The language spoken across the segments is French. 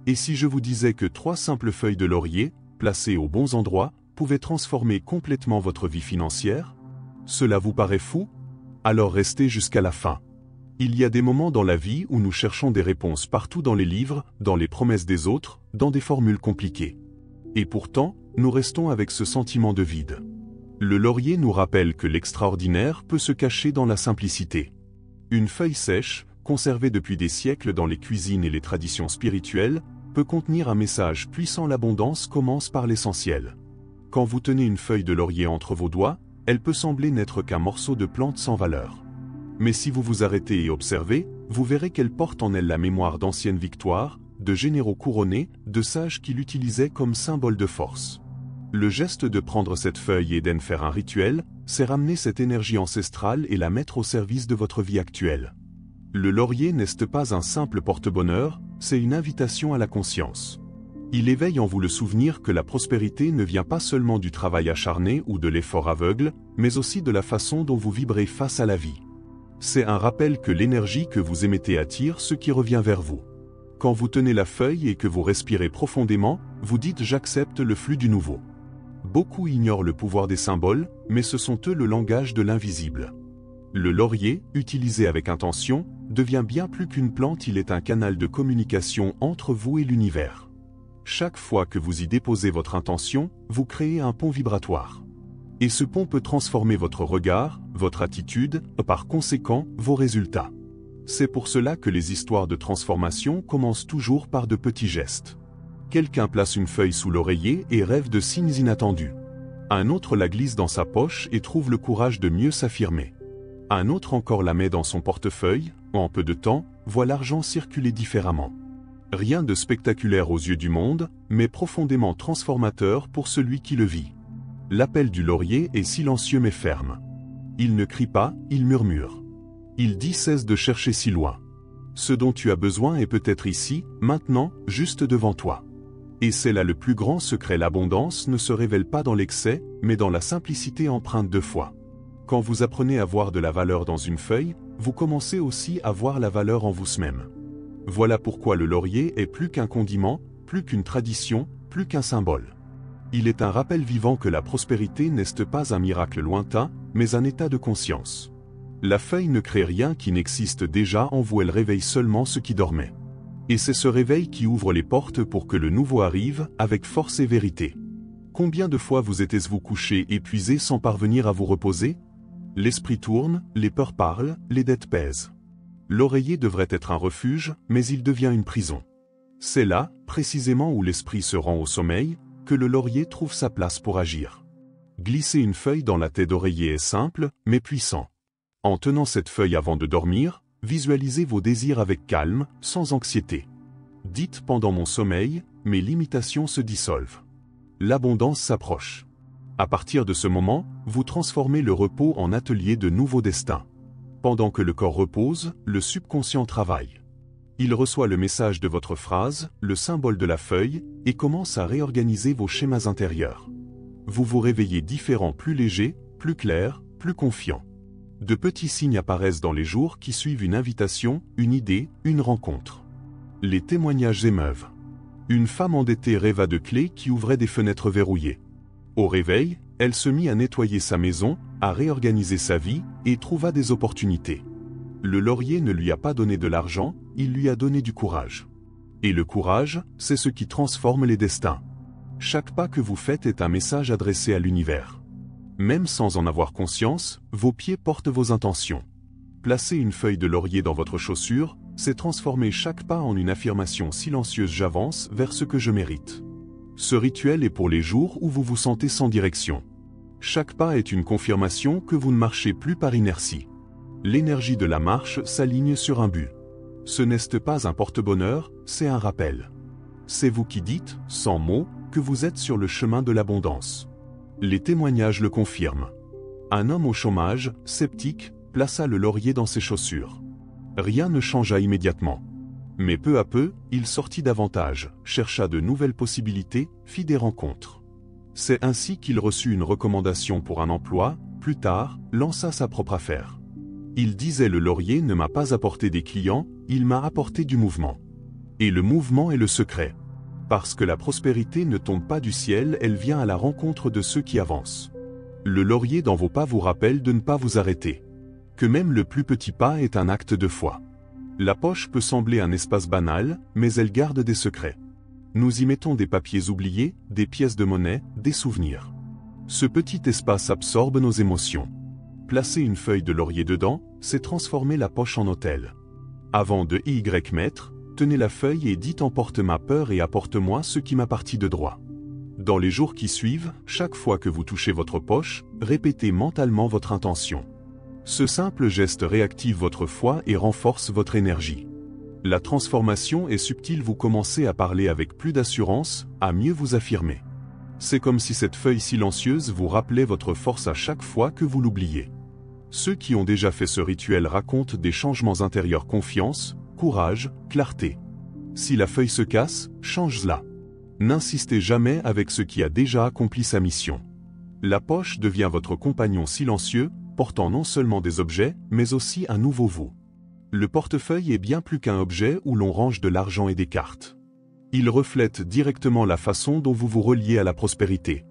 Et si je vous disais que 3 simples feuilles de laurier, placées aux bons endroits, pouvaient transformer complètement votre vie financière? Cela vous paraît fou? Alors restez jusqu'à la fin. Il y a des moments dans la vie où nous cherchons des réponses partout dans les livres, dans les promesses des autres, dans des formules compliquées. Et pourtant, nous restons avec ce sentiment de vide. Le laurier nous rappelle que l'extraordinaire peut se cacher dans la simplicité. Une feuille sèche, conservée depuis des siècles dans les cuisines et les traditions spirituelles, peut contenir un message puissant. L'abondance commence par l'essentiel. Quand vous tenez une feuille de laurier entre vos doigts, elle peut sembler n'être qu'un morceau de plante sans valeur. Mais si vous vous arrêtez et observez, vous verrez qu'elle porte en elle la mémoire d'anciennes victoires, de généraux couronnés, de sages qui l'utilisaient comme symbole de force. Le geste de prendre cette feuille et d'en faire un rituel, c'est ramener cette énergie ancestrale et la mettre au service de votre vie actuelle. Le laurier n'est pas un simple porte-bonheur, c'est une invitation à la conscience. Il éveille en vous le souvenir que la prospérité ne vient pas seulement du travail acharné ou de l'effort aveugle, mais aussi de la façon dont vous vibrez face à la vie. C'est un rappel que l'énergie que vous émettez attire ce qui revient vers vous. Quand vous tenez la feuille et que vous respirez profondément, vous dites « j'accepte le flux du nouveau ». Beaucoup ignorent le pouvoir des symboles, mais ce sont eux le langage de l'invisible. Le laurier, utilisé avec intention, devient bien plus qu'une plante, il est un canal de communication entre vous et l'univers. Chaque fois que vous y déposez votre intention, vous créez un pont vibratoire. Et ce pont peut transformer votre regard, votre attitude, par conséquent, vos résultats. C'est pour cela que les histoires de transformation commencent toujours par de petits gestes. Quelqu'un place une feuille sous l'oreiller et rêve de signes inattendus. Un autre la glisse dans sa poche et trouve le courage de mieux s'affirmer. Un autre encore la met dans son portefeuille, en peu de temps, voit l'argent circuler différemment. Rien de spectaculaire aux yeux du monde, mais profondément transformateur pour celui qui le vit. L'appel du laurier est silencieux mais ferme. Il ne crie pas, il murmure. Il dit « cesse de chercher si loin. Ce dont tu as besoin est peut-être ici, maintenant, juste devant toi. » Et c'est là le plus grand secret. L'abondance ne se révèle pas dans l'excès, mais dans la simplicité empreinte de foi. Quand vous apprenez à voir de la valeur dans une feuille, vous commencez aussi à voir la valeur en vous-même. Voilà pourquoi le laurier est plus qu'un condiment, plus qu'une tradition, plus qu'un symbole. Il est un rappel vivant que la prospérité n'est pas un miracle lointain, mais un état de conscience. La feuille ne crée rien qui n'existe déjà en vous, elle réveille seulement ce qui dormait. Et c'est ce réveil qui ouvre les portes pour que le nouveau arrive, avec force et vérité. Combien de fois vous êtes-vous couché épuisé sans parvenir à vous reposer? L'esprit tourne, les peurs parlent, les dettes pèsent. L'oreiller devrait être un refuge, mais il devient une prison. C'est là, précisément où l'esprit se rend au sommeil, que le laurier trouve sa place pour agir. Glisser une feuille dans la tête d'oreiller est simple, mais puissant. En tenant cette feuille avant de dormir, visualisez vos désirs avec calme, sans anxiété. Dites pendant mon sommeil, mes limitations se dissolvent. L'abondance s'approche. À partir de ce moment, vous transformez le repos en atelier de nouveaux destins. Pendant que le corps repose, le subconscient travaille. Il reçoit le message de votre phrase, le symbole de la feuille, et commence à réorganiser vos schémas intérieurs. Vous vous réveillez différent, plus léger, plus clair, plus confiant. De petits signes apparaissent dans les jours qui suivent, une invitation, une idée, une rencontre. Les témoignages émeuvent. Une femme endettée rêva de clés qui ouvraient des fenêtres verrouillées. Au réveil, elle se mit à nettoyer sa maison, à réorganiser sa vie, et trouva des opportunités. Le laurier ne lui a pas donné de l'argent, il lui a donné du courage. Et le courage, c'est ce qui transforme les destins. Chaque pas que vous faites est un message adressé à l'univers. Même sans en avoir conscience, vos pieds portent vos intentions. Placer une feuille de laurier dans votre chaussure, c'est transformer chaque pas en une affirmation silencieuse. J'avance vers ce que je mérite. Ce rituel est pour les jours où vous vous sentez sans direction. Chaque pas est une confirmation que vous ne marchez plus par inertie. L'énergie de la marche s'aligne sur un but. Ce n'est pas un porte-bonheur, c'est un rappel. C'est vous qui dites, sans mots, que vous êtes sur le chemin de l'abondance. Les témoignages le confirment. Un homme au chômage, sceptique, plaça le laurier dans ses chaussures. Rien ne changea immédiatement. Mais peu à peu, il sortit davantage, chercha de nouvelles possibilités, fit des rencontres. C'est ainsi qu'il reçut une recommandation pour un emploi, plus tard, lança sa propre affaire. Il disait: le laurier ne m'a pas apporté des clients, il m'a apporté du mouvement. Et le mouvement est le secret. Parce que la prospérité ne tombe pas du ciel, elle vient à la rencontre de ceux qui avancent. Le laurier dans vos pas vous rappelle de ne pas vous arrêter. Que même le plus petit pas est un acte de foi. La poche peut sembler un espace banal, mais elle garde des secrets. Nous y mettons des papiers oubliés, des pièces de monnaie, des souvenirs. Ce petit espace absorbe nos émotions. Placer une feuille de laurier dedans, c'est transformer la poche en autel. Avant de y mettre, tenez la feuille et dites: emporte ma peur et apporte-moi ce qui m'appartient de droit. Dans les jours qui suivent, chaque fois que vous touchez votre poche, répétez mentalement votre intention. Ce simple geste réactive votre foi et renforce votre énergie. La transformation est subtile, vous commencez à parler avec plus d'assurance, à mieux vous affirmer. C'est comme si cette feuille silencieuse vous rappelait votre force à chaque fois que vous l'oubliez. Ceux qui ont déjà fait ce rituel racontent des changements intérieurs: confiance, courage, clarté. Si la feuille se casse, change-la. N'insistez jamais avec ce qui a déjà accompli sa mission. La poche devient votre compagnon silencieux, portant non seulement des objets, mais aussi un nouveau vous. Le portefeuille est bien plus qu'un objet où l'on range de l'argent et des cartes. Il reflète directement la façon dont vous vous reliez à la prospérité.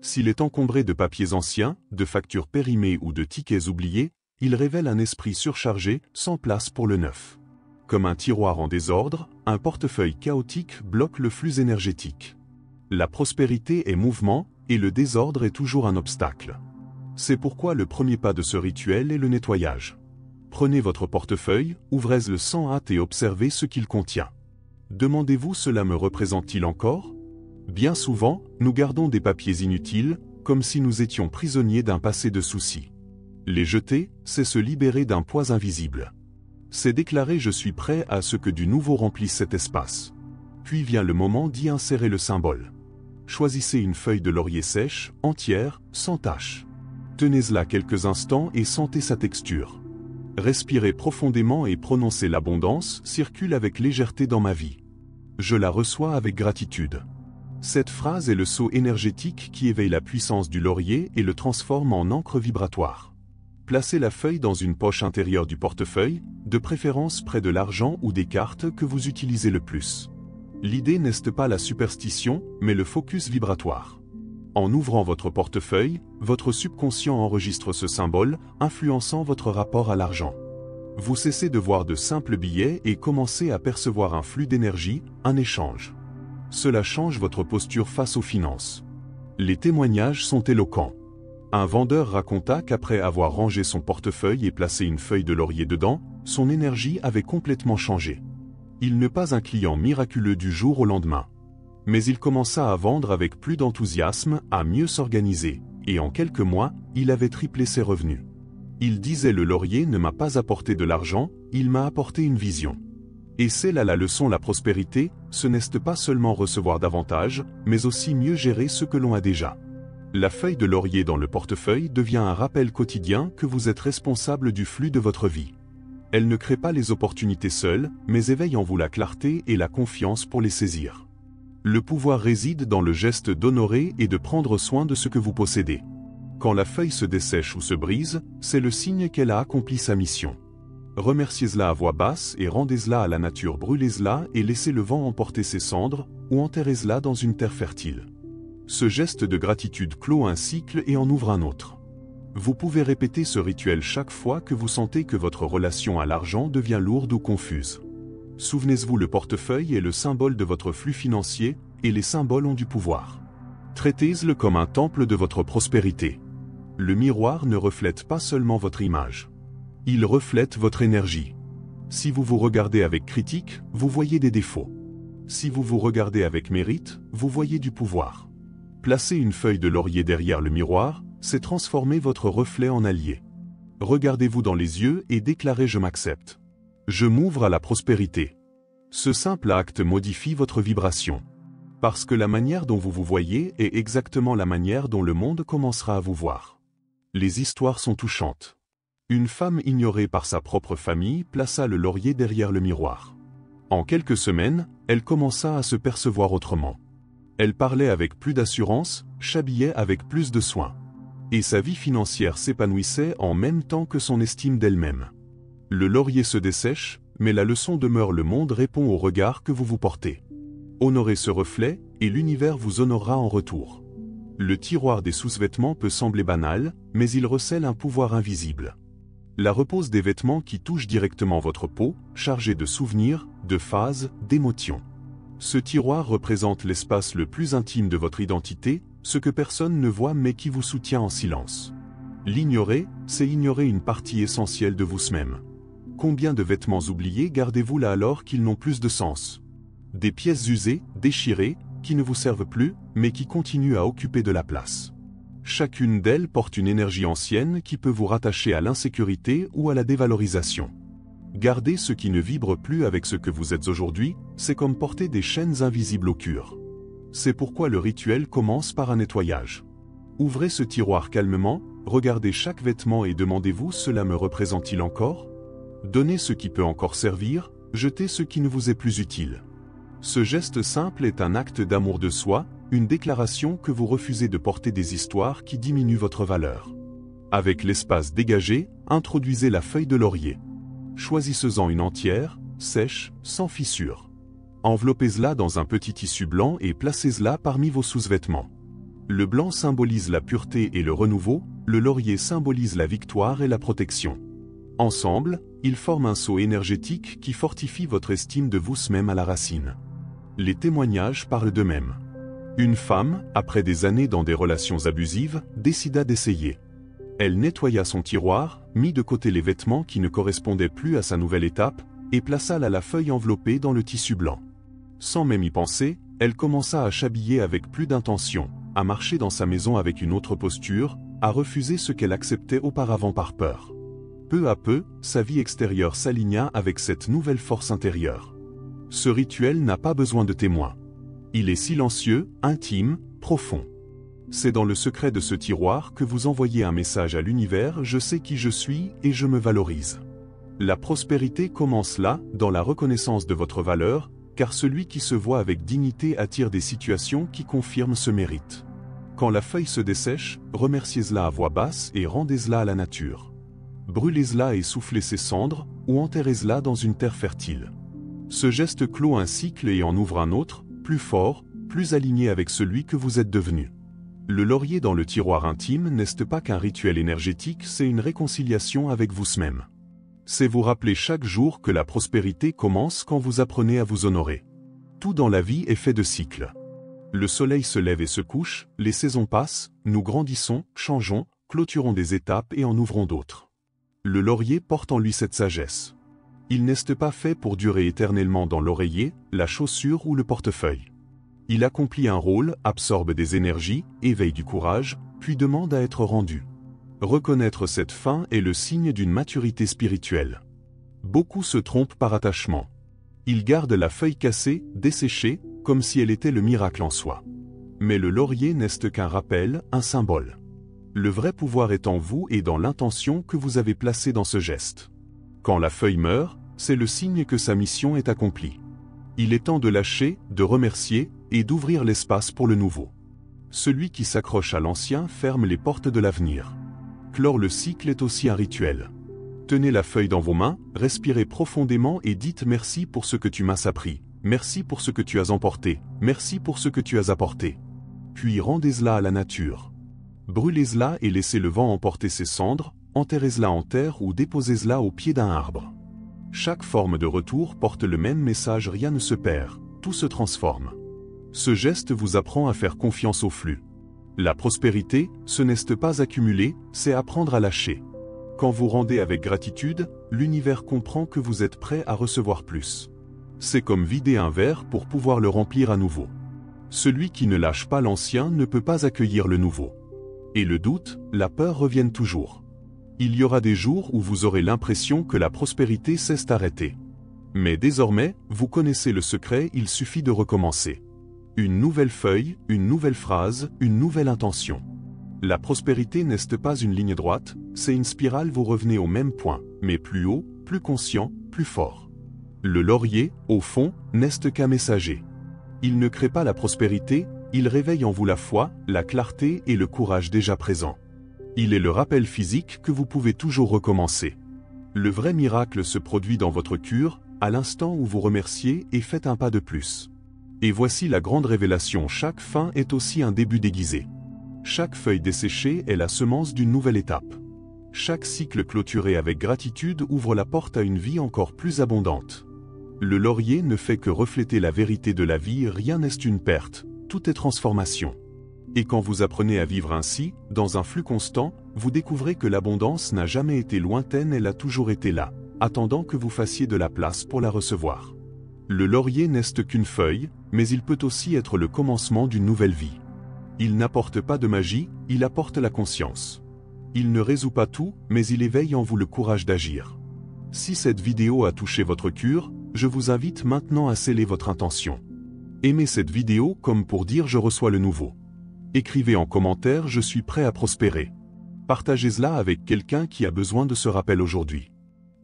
S'il est encombré de papiers anciens, de factures périmées ou de tickets oubliés, il révèle un esprit surchargé, sans place pour le neuf. Comme un tiroir en désordre, un portefeuille chaotique bloque le flux énergétique. La prospérité est mouvement, et le désordre est toujours un obstacle. C'est pourquoi le premier pas de ce rituel est le nettoyage. Prenez votre portefeuille, ouvrez-le sans hâte et observez ce qu'il contient. Demandez-vous: cela me représente-t-il encore ? Bien souvent, nous gardons des papiers inutiles, comme si nous étions prisonniers d'un passé de soucis. Les jeter, c'est se libérer d'un poids invisible. C'est déclarer: je suis prêt à ce que du nouveau remplisse cet espace. Puis vient le moment d'y insérer le symbole. Choisissez une feuille de laurier sèche, entière, sans tache. Tenez-la quelques instants et sentez sa texture. Respirez profondément et prononcez: l'abondance circule avec légèreté dans ma vie. Je la reçois avec gratitude. Cette phrase est le sceau énergétique qui éveille la puissance du laurier et le transforme en encre vibratoire. Placez la feuille dans une poche intérieure du portefeuille, de préférence près de l'argent ou des cartes que vous utilisez le plus. L'idée n'est pas la superstition, mais le focus vibratoire. En ouvrant votre portefeuille, votre subconscient enregistre ce symbole, influençant votre rapport à l'argent. Vous cessez de voir de simples billets et commencez à percevoir un flux d'énergie, un échange. Cela change votre posture face aux finances. Les témoignages sont éloquents. Un vendeur raconta qu'après avoir rangé son portefeuille et placé une feuille de laurier dedans, son énergie avait complètement changé. Il n'est pas un client miraculeux du jour au lendemain. Mais il commença à vendre avec plus d'enthousiasme, à mieux s'organiser, et en quelques mois, il avait triplé ses revenus. Il disait: le laurier ne m'a pas apporté de l'argent, il m'a apporté une vision. Et c'est là la leçon: la prospérité, ce n'est pas seulement recevoir davantage, mais aussi mieux gérer ce que l'on a déjà. La feuille de laurier dans le portefeuille devient un rappel quotidien que vous êtes responsable du flux de votre vie. Elle ne crée pas les opportunités seule, mais éveille en vous la clarté et la confiance pour les saisir. Le pouvoir réside dans le geste d'honorer et de prendre soin de ce que vous possédez. Quand la feuille se dessèche ou se brise, c'est le signe qu'elle a accompli sa mission. Remerciez-la à voix basse et rendez-la à la nature. Brûlez-la et laissez le vent emporter ses cendres, ou enterrez-la dans une terre fertile. Ce geste de gratitude clôt un cycle et en ouvre un autre. Vous pouvez répéter ce rituel chaque fois que vous sentez que votre relation à l'argent devient lourde ou confuse. Souvenez-vous: le portefeuille est le symbole de votre flux financier, et les symboles ont du pouvoir. Traitez-le comme un temple de votre prospérité. Le miroir ne reflète pas seulement votre image. Il reflète votre énergie. Si vous vous regardez avec critique, vous voyez des défauts. Si vous vous regardez avec mérite, vous voyez du pouvoir. Placer une feuille de laurier derrière le miroir, c'est transformer votre reflet en allié. Regardez-vous dans les yeux et déclarez: je m'accepte. Je m'ouvre à la prospérité. Ce simple acte modifie votre vibration. Parce que la manière dont vous vous voyez est exactement la manière dont le monde commencera à vous voir. Les histoires sont touchantes. Une femme ignorée par sa propre famille plaça le laurier derrière le miroir. En quelques semaines, elle commença à se percevoir autrement. Elle parlait avec plus d'assurance, s'habillait avec plus de soin. Et sa vie financière s'épanouissait en même temps que son estime d'elle-même. Le laurier se dessèche, mais la leçon demeure: le monde répond au regard que vous vous portez. Honorez ce reflet, et l'univers vous honorera en retour. Le tiroir des sous-vêtements peut sembler banal, mais il recèle un pouvoir invisible. La repose des vêtements qui touchent directement votre peau, chargée de souvenirs, de phases, d'émotions. Ce tiroir représente l'espace le plus intime de votre identité, ce que personne ne voit mais qui vous soutient en silence. L'ignorer, c'est ignorer une partie essentielle de vous-même. Combien de vêtements oubliés gardez-vous là alors qu'ils n'ont plus de sens? Des pièces usées, déchirées, qui ne vous servent plus, mais qui continuent à occuper de la place. Chacune d'elles porte une énergie ancienne qui peut vous rattacher à l'insécurité ou à la dévalorisation. Garder ce qui ne vibre plus avec ce que vous êtes aujourd'hui, c'est comme porter des chaînes invisibles au cœur. C'est pourquoi le rituel commence par un nettoyage. Ouvrez ce tiroir calmement, regardez chaque vêtement et demandez-vous: cela me représente-t-il encore? Donnez ce qui peut encore servir, jetez ce qui ne vous est plus utile. Ce geste simple est un acte d'amour de soi, une déclaration que vous refusez de porter des histoires qui diminuent votre valeur. Avec l'espace dégagé, introduisez la feuille de laurier. Choisissez-en une entière, sèche, sans fissure. Enveloppez-la dans un petit tissu blanc et placez-la parmi vos sous-vêtements. Le blanc symbolise la pureté et le renouveau, le laurier symbolise la victoire et la protection. Ensemble, ils forment un sceau énergétique qui fortifie votre estime de vous-même à la racine. Les témoignages parlent d'eux-mêmes. Une femme, après des années dans des relations abusives, décida d'essayer. Elle nettoya son tiroir, mit de côté les vêtements qui ne correspondaient plus à sa nouvelle étape, et plaça la feuille enveloppée dans le tissu blanc. Sans même y penser, elle commença à s'habiller avec plus d'intention, à marcher dans sa maison avec une autre posture, à refuser ce qu'elle acceptait auparavant par peur. Peu à peu, sa vie extérieure s'aligna avec cette nouvelle force intérieure. Ce rituel n'a pas besoin de témoins. Il est silencieux, intime, profond. C'est dans le secret de ce tiroir que vous envoyez un message à l'univers: je sais qui je suis et je me valorise. La prospérité commence là, dans la reconnaissance de votre valeur, car celui qui se voit avec dignité attire des situations qui confirment ce mérite. Quand la feuille se dessèche, remerciez-la à voix basse et rendez-la à la nature. Brûlez-la et soufflez ses cendres, ou enterrez-la dans une terre fertile. Ce geste clôt un cycle et en ouvre un autre, plus fort, plus aligné avec celui que vous êtes devenu. Le laurier dans le tiroir intime n'est pas qu'un rituel énergétique, c'est une réconciliation avec vous-même. C'est vous rappeler chaque jour que la prospérité commence quand vous apprenez à vous honorer. Tout dans la vie est fait de cycles. Le soleil se lève et se couche, les saisons passent, nous grandissons, changeons, clôturons des étapes et en ouvrons d'autres. Le laurier porte en lui cette sagesse. Il n'est pas fait pour durer éternellement dans l'oreiller, la chaussure ou le portefeuille. Il accomplit un rôle, absorbe des énergies, éveille du courage, puis demande à être rendu. Reconnaître cette fin est le signe d'une maturité spirituelle. Beaucoup se trompent par attachement. Ils gardent la feuille cassée, desséchée, comme si elle était le miracle en soi. Mais le laurier n'est qu'un rappel, un symbole. Le vrai pouvoir est en vous et dans l'intention que vous avez placée dans ce geste. Quand la feuille meurt, c'est le signe que sa mission est accomplie. Il est temps de lâcher, de remercier, et d'ouvrir l'espace pour le nouveau. Celui qui s'accroche à l'ancien ferme les portes de l'avenir. Clore le cycle est aussi un rituel. Tenez la feuille dans vos mains, respirez profondément et dites: merci pour ce que tu m'as appris, merci pour ce que tu as emporté, merci pour ce que tu as apporté. Puis rendez-la à la nature. Brûlez-la et laissez le vent emporter ses cendres, enterrez-la en terre ou déposez-la au pied d'un arbre. Chaque forme de retour porte le même message: rien ne se perd, tout se transforme. Ce geste vous apprend à faire confiance au flux. La prospérité, ce n'est pas accumuler, c'est apprendre à lâcher. Quand vous rendez avec gratitude, l'univers comprend que vous êtes prêt à recevoir plus. C'est comme vider un verre pour pouvoir le remplir à nouveau. Celui qui ne lâche pas l'ancien ne peut pas accueillir le nouveau. Et le doute, la peur reviennent toujours. Il y aura des jours où vous aurez l'impression que la prospérité s'est arrêtée. Mais désormais, vous connaissez le secret, il suffit de recommencer. Une nouvelle feuille, une nouvelle phrase, une nouvelle intention. La prospérité n'est pas une ligne droite, c'est une spirale, vous revenez au même point, mais plus haut, plus conscient, plus fort. Le laurier, au fond, n'est qu'un messager. Il ne crée pas la prospérité, il réveille en vous la foi, la clarté et le courage déjà présents. Il est le rappel physique que vous pouvez toujours recommencer. Le vrai miracle se produit dans votre cure, à l'instant où vous remerciez et faites un pas de plus. Et voici la grande révélation, chaque fin est aussi un début déguisé. Chaque feuille desséchée est la semence d'une nouvelle étape. Chaque cycle clôturé avec gratitude ouvre la porte à une vie encore plus abondante. Le laurier ne fait que refléter la vérité de la vie, rien n'est une perte, tout est transformation. Et quand vous apprenez à vivre ainsi, dans un flux constant, vous découvrez que l'abondance n'a jamais été lointaine, elle a toujours été là, attendant que vous fassiez de la place pour la recevoir. Le laurier n'est qu'une feuille, mais il peut aussi être le commencement d'une nouvelle vie. Il n'apporte pas de magie, il apporte la conscience. Il ne résout pas tout, mais il éveille en vous le courage d'agir. Si cette vidéo a touché votre cœur, je vous invite maintenant à sceller votre intention. Aimez cette vidéo comme pour dire je reçois le nouveau. Écrivez en commentaire je suis prêt à prospérer. Partagez-la avec quelqu'un qui a besoin de ce rappel aujourd'hui.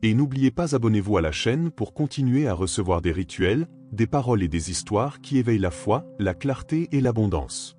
Et n'oubliez pas, abonnez-vous à la chaîne pour continuer à recevoir des rituels, des paroles et des histoires qui éveillent la foi, la clarté et l'abondance.